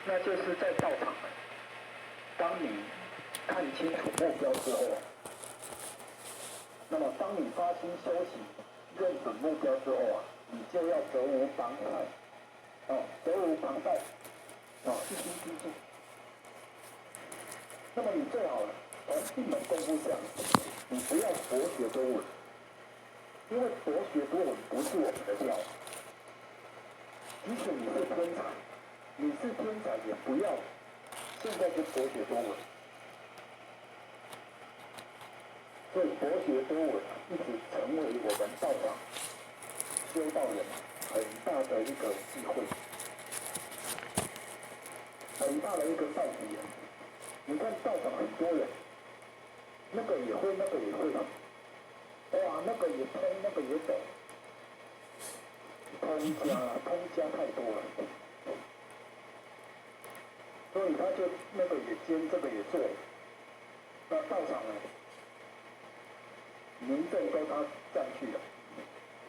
那就是在道场，当你看清楚目标之后，那么当你发心修行，认准目标之后啊，你就要责无旁贷，责无旁贷，一心精进。那么你最好从一门功夫下，你不要博学多闻，因为博学多闻不是我们的料。即使你是天才，也不要现在就博学多闻。所以博学多闻一直成为我们道场修道人很大的一个机会，很大的一个道理。你看道场很多人，那个也会，那个也会，哇，那个也通，那个也懂，通家太多了，所以他就那个也兼，这个也做。那道场呢，民众都他占去了，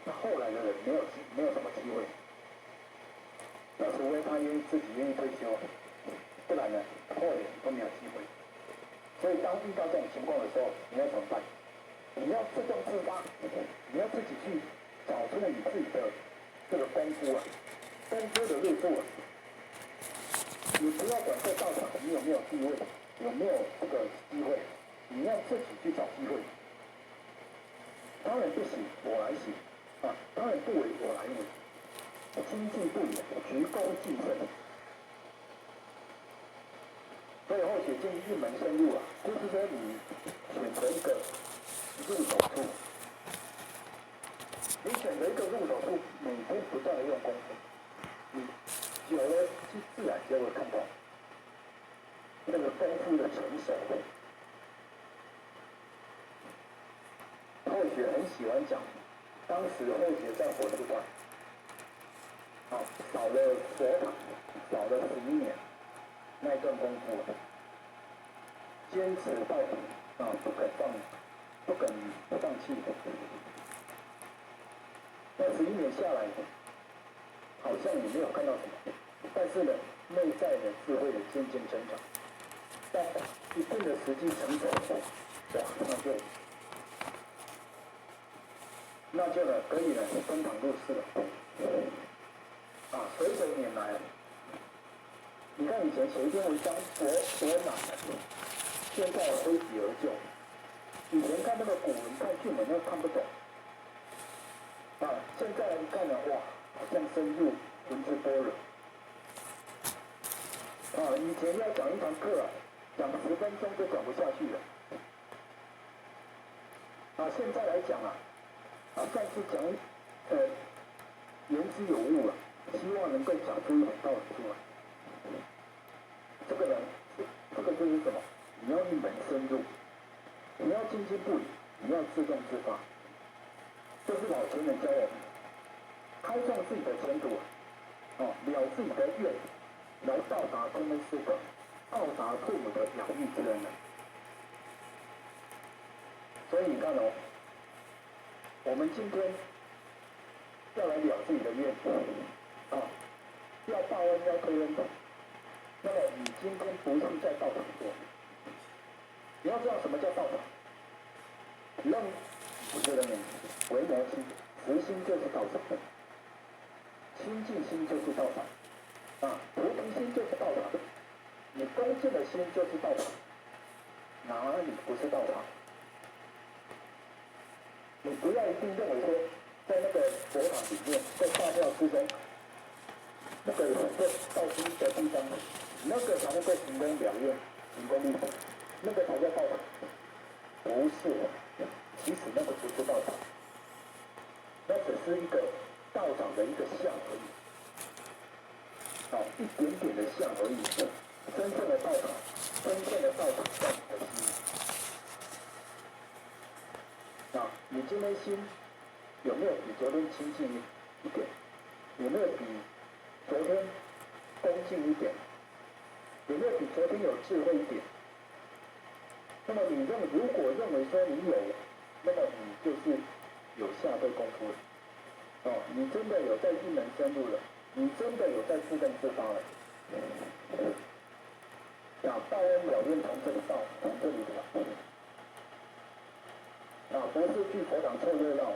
那后来的人没有什么机会，那除非他自己愿意退休，不然呢，后人都没有机会。所以当遇到这种情况的时候，你要怎么办？你要自动自发，你要自己去找出你自己的这个功夫啊，功夫的入处啊。你不要管在道场你有没有地位，有没有这个机会，你要自己去找机会。他人不行，我来行；他人不为，我来为。精进不移，鞠躬尽瘁。所以后学进一门深入啊，就是说你选择一个入手处，你选择一个入手处，每天不断的用功夫，你久了自然就会看到那个功夫的成熟。后学很喜欢讲，当时后学在火车站，扫了佛堂，扫了11年，那一段功夫，坚持到底，不肯放弃。那11年下来，好像也没有看到什么，但是呢，内在的智慧的渐渐增长，但一定的时机成熟，那就呢可以呢登堂入室了。随着年来，你看以前写一篇文章多难，现在挥笔而就。以前看那个古文看剧本都看不懂，现在一看呢，哇，好像深入文字般若。以前要讲一堂课讲10分钟就讲不下去了。现在来讲像是讲言之有物希望能够讲出一点道理出来。这个就是什么？你要一门深入，你要精进不移，你要自动自发。这是老前人教我们，开创自己的前途了自己的愿，来到达公恩师德，报答父母的养育之恩。所以你看我们今天要来了自己的愿，要报恩要推恩。那么你今天不是在道场做，你要知道什么叫道场。让我觉得为魔心，慈心就是道场，清净心就是道场，菩提心就是道场，你恭敬的心就是道场，哪里不是道场？你不要一定认为说，在那个佛堂里面，在大庙之中，那个有很多道心的地方，那个才能够行功了愿，行功立德，那个才叫道场。不是，其实那个不是道场，那只是一个道场的一个像而已，一点点的像而已。真正的道场在你的心里。你今天心有没有比昨天清净一点？有没有比昨天恭敬一点？有没有比昨天有智慧一点？那么你如果认为说你有，那么你就是有下对功夫了。你真的有在一门深入了，你真的有在自动自发了。道恩了愿从这里到，从这里了。不是去佛堂凑热闹，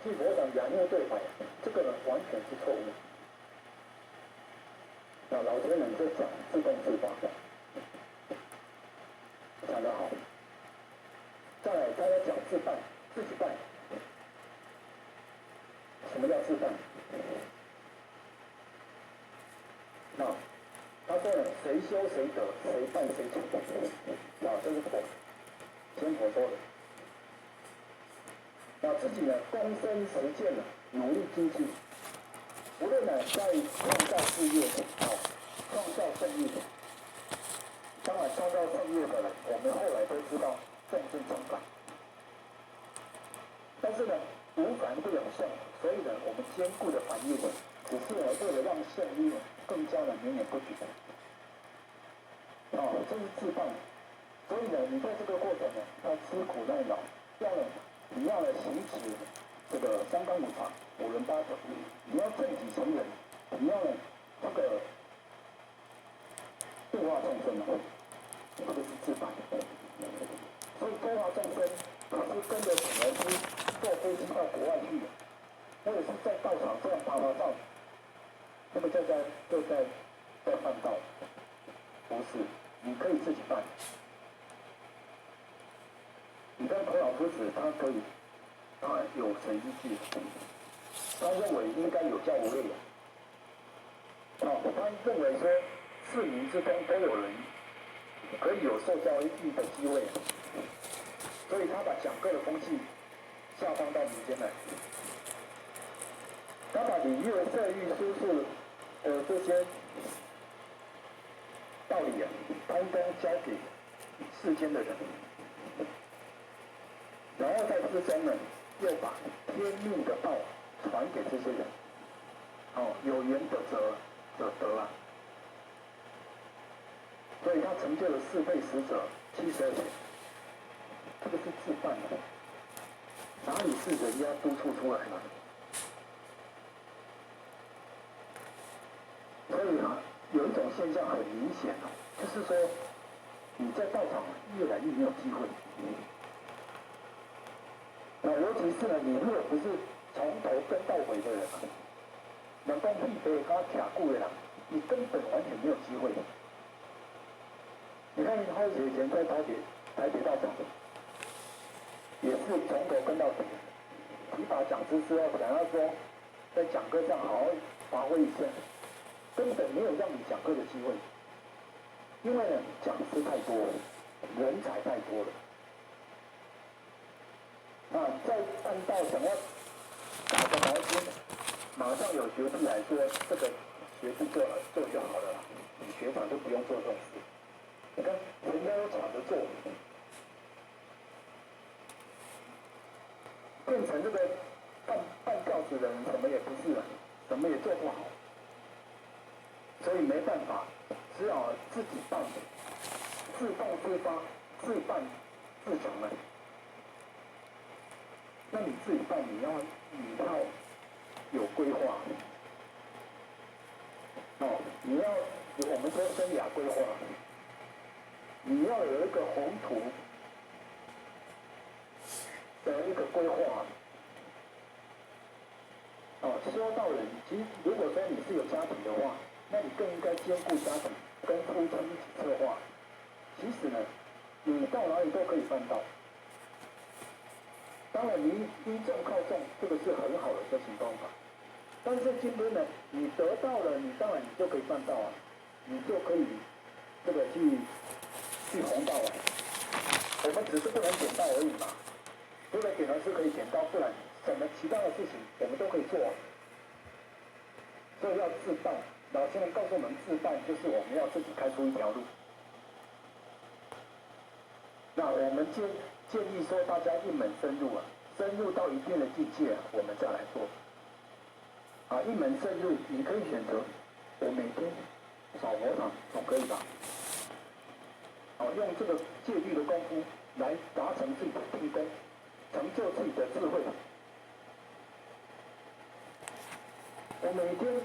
去佛堂仰慕对白，这个呢完全是错误。老天人就讲自动自发，讲得好。再来，他要讲自办，自己办。什么叫自办？他说呢，谁修谁得，谁办谁成。这是佛，先佛说的。自己呢，躬身实践了，努力精进。无论呢在创造事业创造正业的，当然创造正业的人，我们后来都知道众生成感。但是呢，无凡不有相，所以呢，我们兼顾的凡业，只是呢为了让相业更加的绵延不绝。这是自办。所以呢，你在这个过程呢，要吃苦耐劳，你要行持这个三纲五常、五伦八德，你要正己成人，你要这个度化众生这个是自办。所以度化众生，他是跟着请儿师坐飞机到国外去的，或者是在道场这样拍照，那么在办道，不是，你可以自己办。你看孔老夫子，他有神依据，他认为应该有教无类。他认为说市民之中都有人可以有受教育的机会，所以他把讲课的风气下放到民间来，他把礼乐射御书数这些道理通通交给世间的人。然后在自身呢，又把天命的道传给这些人。有缘的者得啊。所以他成就了4倍10者72钱，这个是自办的，哪里是人家督促出来的？所以有一种现象很明显就是说你在道场越来越没有机会。尤其是呢，你如果不是从头跟到尾的人能够必备跟他卡固的人，你根本完全没有机会。你看好几年前在台北道场，也是从头跟到底，提拔讲师之后，想要说在讲课上好好发挥一下，根本没有让你讲课的机会，因为呢讲师太多了，人才太多了。在办道想要打个毛巾，马上有学弟来说这个学弟做就好了啦，你学长就不用做这种事。你看人家都抢着做，变成这个办教子的人什么也不是了，什么也做不好，所以没办法，只好自己办，自动自发，自办自成了。那你自己办，你要有规划，你要我们说生涯规划，你要有一个宏图的一个规划。修道人，其实如果说你是有家庭的话，那你更应该兼顾家庭跟夫妻一起策划。其实呢，你到哪里都可以办到。当然，你依众靠众，这个是很好的修行方法。但是今天呢，你得到了，你当然你就可以办到啊，你就可以这个去弘道啊。我们只是不能点到而已嘛。除了点的是可以点到，不然什么其他的事情我们都可以做啊。所以要自办，老先生告诉我们，自办就是我们要自己开出一条路。那我们建议说，大家一门深入深入到一定的境界我们再来做。一门深入，你可以选择我每天扫佛堂，总可以吧？用这个戒律的功夫来达成自己的定功，成就自己的智慧。我每天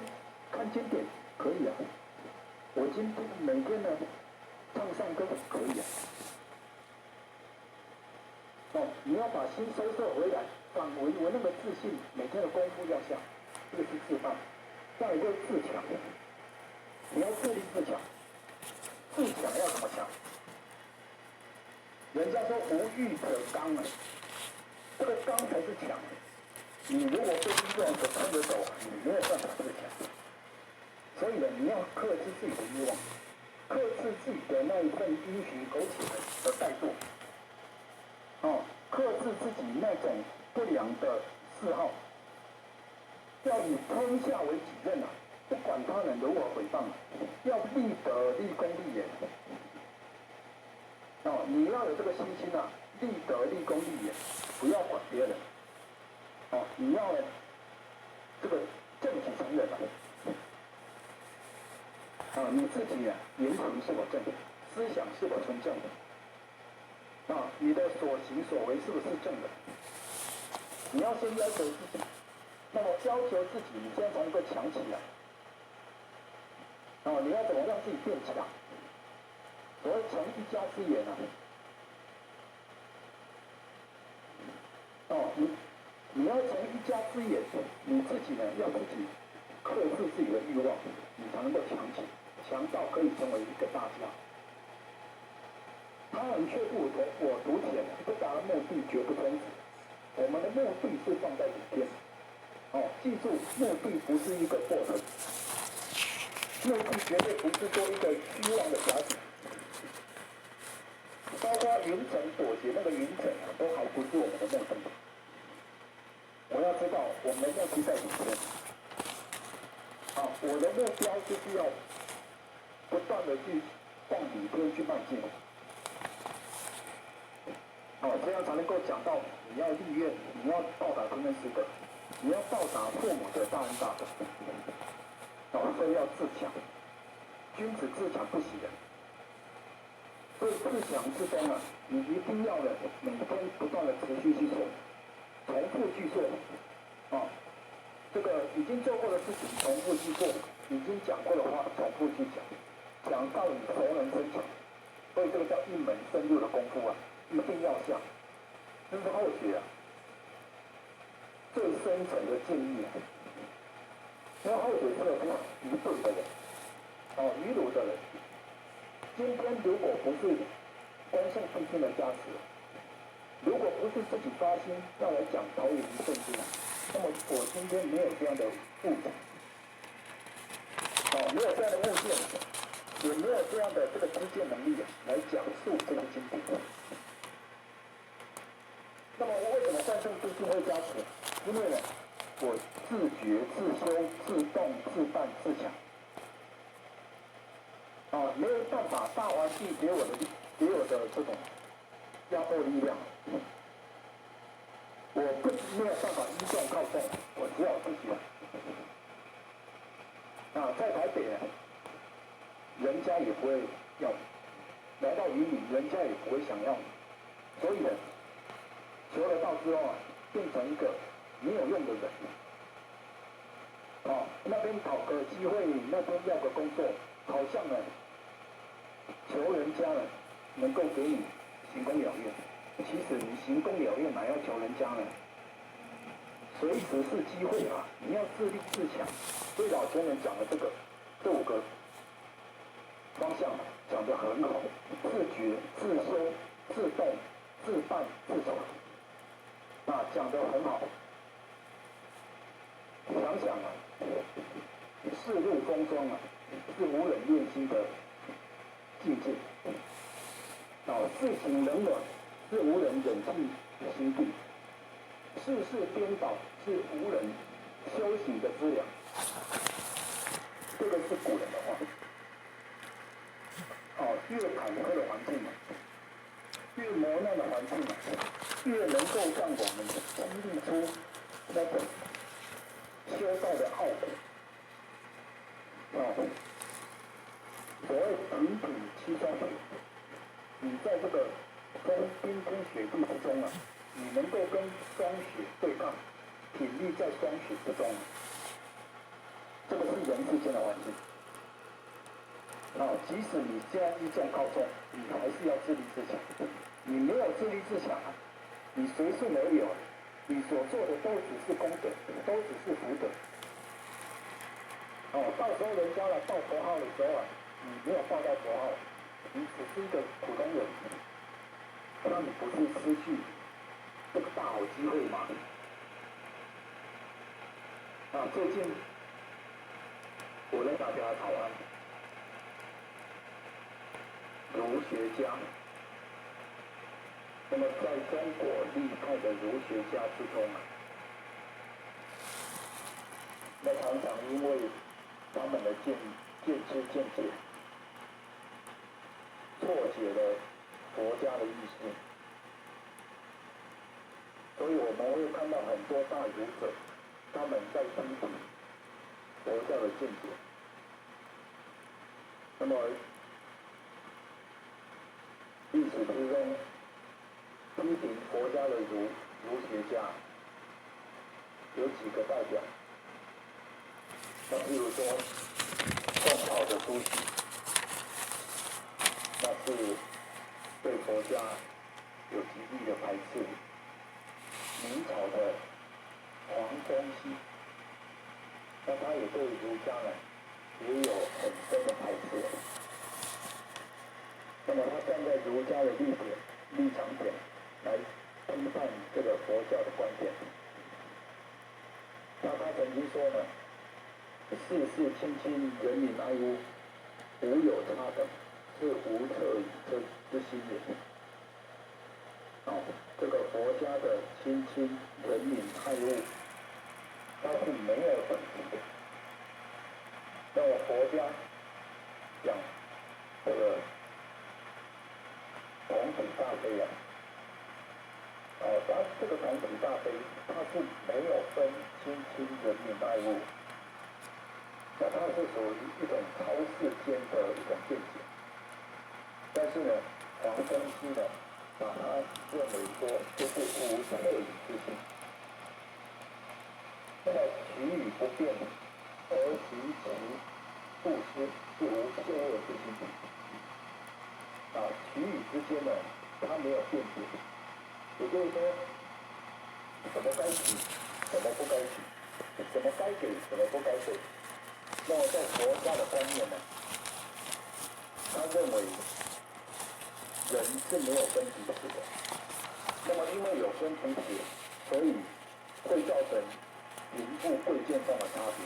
看经典可以啊，我今天每天呢唱唱歌可以啊。你要把心收摄回来，返回我那个自信，每天的功夫要下，这个是自办。再一个自强，你要自立自强，自强要怎么强？人家说无欲则刚啊，这个刚才是强。你如果被欲望所牵着走，你没有办法自强。所以呢，你要克制自己的欲望，克制自己的那一份因循苟且的怠惰。克制自己那种不良的嗜好，要以天下为己任啊！不管他人如何诽谤，要立德、立功、立言。你要有这个信心啊！立德、立功、立言，不要管别人。你要这个正己成人你自己言行是否正，思想是否纯正？你的所行所为是不是正的？你要先要求自己，那么要求自己，你先从一个强起来。你要怎么让自己变强？所谓强一家之言你要从一家之言，你自己呢要自己克制自己的欲望，你才能够强起，强到可以成为一个大家。他人却不同我独浅，不达目的绝不终止。我们的目的是放在里边。记住，目的不是一个过程，目的绝对不是做一个虚妄的假想。包括云层妥协那个云层都还不是我们的目的。我要知道我们的目的在里边。我的目标就是要不断的去往里边去迈进。这样才能够讲到你要立愿，你要报答天恩师德，你要报答父母的大恩大德。所以要自强，君子自强不息的。所以自强之中你一定要每天不断的持续去做，重复去做。这个已经做过的事情重复去做，已经讲过的话重复去讲，讲到你熟能生巧。所以这个叫一门深入的功夫一定要下。这是后学最深层的建议因为后学是有愚钝的人，愚鲁的人。今天如果不是关圣帝君的加持，如果不是自己发心要来讲桃园一圣经，那么我今天没有这样的物件，没有这样的物件，也没有这样的这个知见能力来讲述这个经典。那么我为什么关圣帝君会加持？因为我自觉、自修、自动、自办、自强。没有办法，大环境给我的这种压迫力量，我没有办法依众靠众，我只好自己在台北人家也不会要你，来到云林，人家也不会想要你，所以求了道之后变成一个没有用的人。那边讨个机会，那边要个工作，好像求人家能够给你行功了愿。其实你行功了愿哪要求人家呢？随时是机会你要自立自强。所以老前人讲的这5个方向讲得很好，自觉、自修、自动、自办、自走，讲得很好。想想世路风霜是无人练心的境界。世情冷暖是无人忍气心地，世事颠倒是无人修行的资粮。这个是古人的话。越坎坷的环境越磨难的环境越能够让我们激励出那种修道的奥果。所谓平平七双雪，你在这个冰天雪地之中你能够跟霜雪对抗，砥砺在霜雪之中，这个是人生世间的环境。即使你现在一中高中，你还是要自立自强。你没有自立自强，你随顺而流，你所做的都只是功德，都只是福德。到时候人家来报佛号的时候你没有报到佛号，你只是一个普通人，那你不是失去这个大好机会吗？最近我在大家讨论儒学家，那么在中国厉害的儒学家之中那常常因为他们的见知见解，错解了佛家的意思，所以我们会看到很多大儒者，他们在批评佛教的见解。那么历史之中批评佛家的儒学家有几个代表，譬如说宋朝的朱熹，那是对佛家有极力的排斥；明朝的黄宗羲，那他也对儒家也有很深的排斥。那么他站在儒家的立场点来批判这个佛教的观点。那他曾经说世事清清，人民爱物，无有差等，是无恻隐之心也。这个佛家的亲亲人民爱物，它是没有等级的。那么佛家讲这个同体大悲它这个同体大悲，它是没有分亲亲人民爱物，那它是属于一种超世间的一种见解。但是黄宗羲把他认为说就是无恻隐之心。那么取与不变，而行其布施，是无羞恶之心。取与之间他没有辩解，也就是说，什么该取，什么不该取，什么该给，什么不该给。那么在佛家的观念他认为人是没有分彼此的。那么因为有分彼此，所以会造成贫富贵贱上的差别。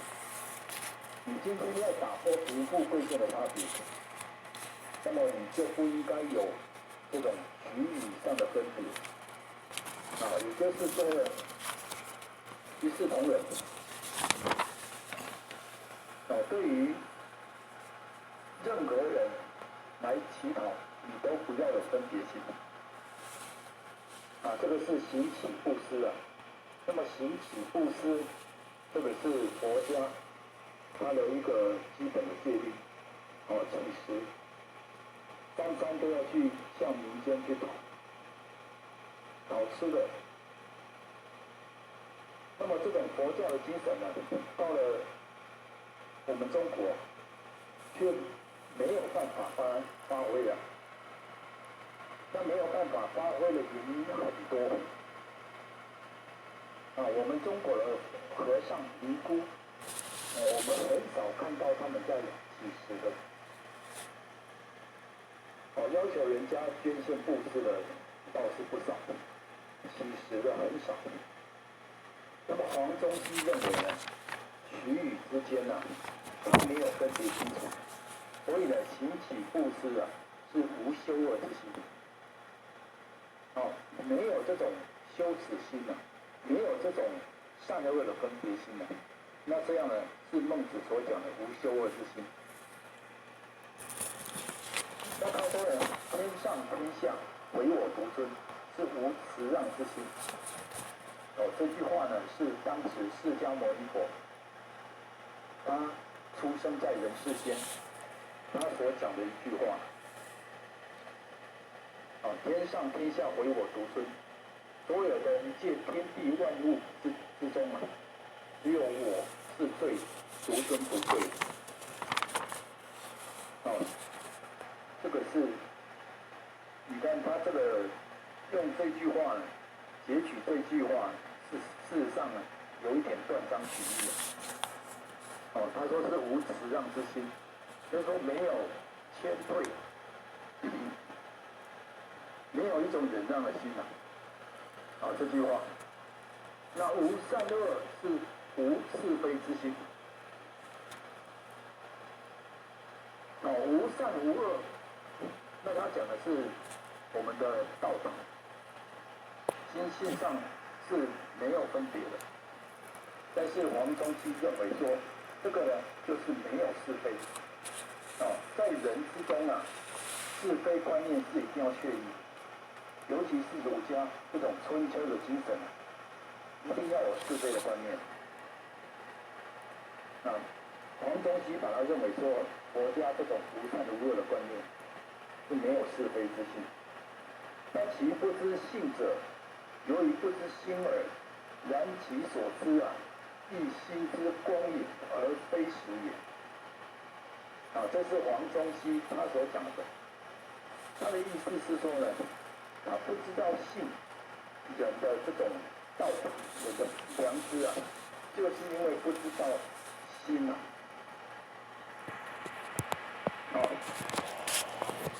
你今天要打破贫富贵贱的差别，那么你就不应该有这种取与上的分别。也就是说一视同仁。对于任何人来乞讨，你都不要有分别心。这个是行乞布施那么行乞布施，这个是佛家它的一个基本的戒律。乞食，三餐都要去向民间去讨吃的。那么这种佛教的精神到了我们中国却没有办法发挥那没有办法发挥的原因很多。我们中国的和尚尼姑，我们很少看到他们在乞食的。要求人家捐献布施的倒是不少，乞食的很少。那么黄宗羲认为取与之间他没有分别清楚，所以行乞布施是无羞恶之心。没有这种羞耻心没有这种善恶的分别心那这样是孟子所讲的无羞恶之心。那他说天上天下唯我独尊，是无辞让之心。这句话是当时释迦牟尼佛他出生在人世间，他所讲的一句话。天上天下唯我独尊，所有的一切天地万物之中只有我是最独尊不讳的。用这句话呢，截取这句话事实上呢，有一点断章取义了。哦，他说是无辞让之心，就是说没有谦退，没有一种忍让的心呐。啊，这句话，那无善恶是无是非之心。哦，无善无恶，那他讲的是我们的道德，心性上是没有分别的。但是黄宗羲认为说，这个呢就是没有是非。哦，在人之中啊，是非观念是一定要确立，尤其是儒家这种春秋的精神，一定要有是非的观念。啊，黄宗羲把他认为说，佛家这种无善无恶的观念是没有是非之心。那其不知性者，由于不知心耳，然其所知啊，亦心之光也，而非实也。啊，这是黄宗羲他所讲的。他的意思是说呢，他不知道性人的这种道德、人的良知啊，就是因为不知道心啊。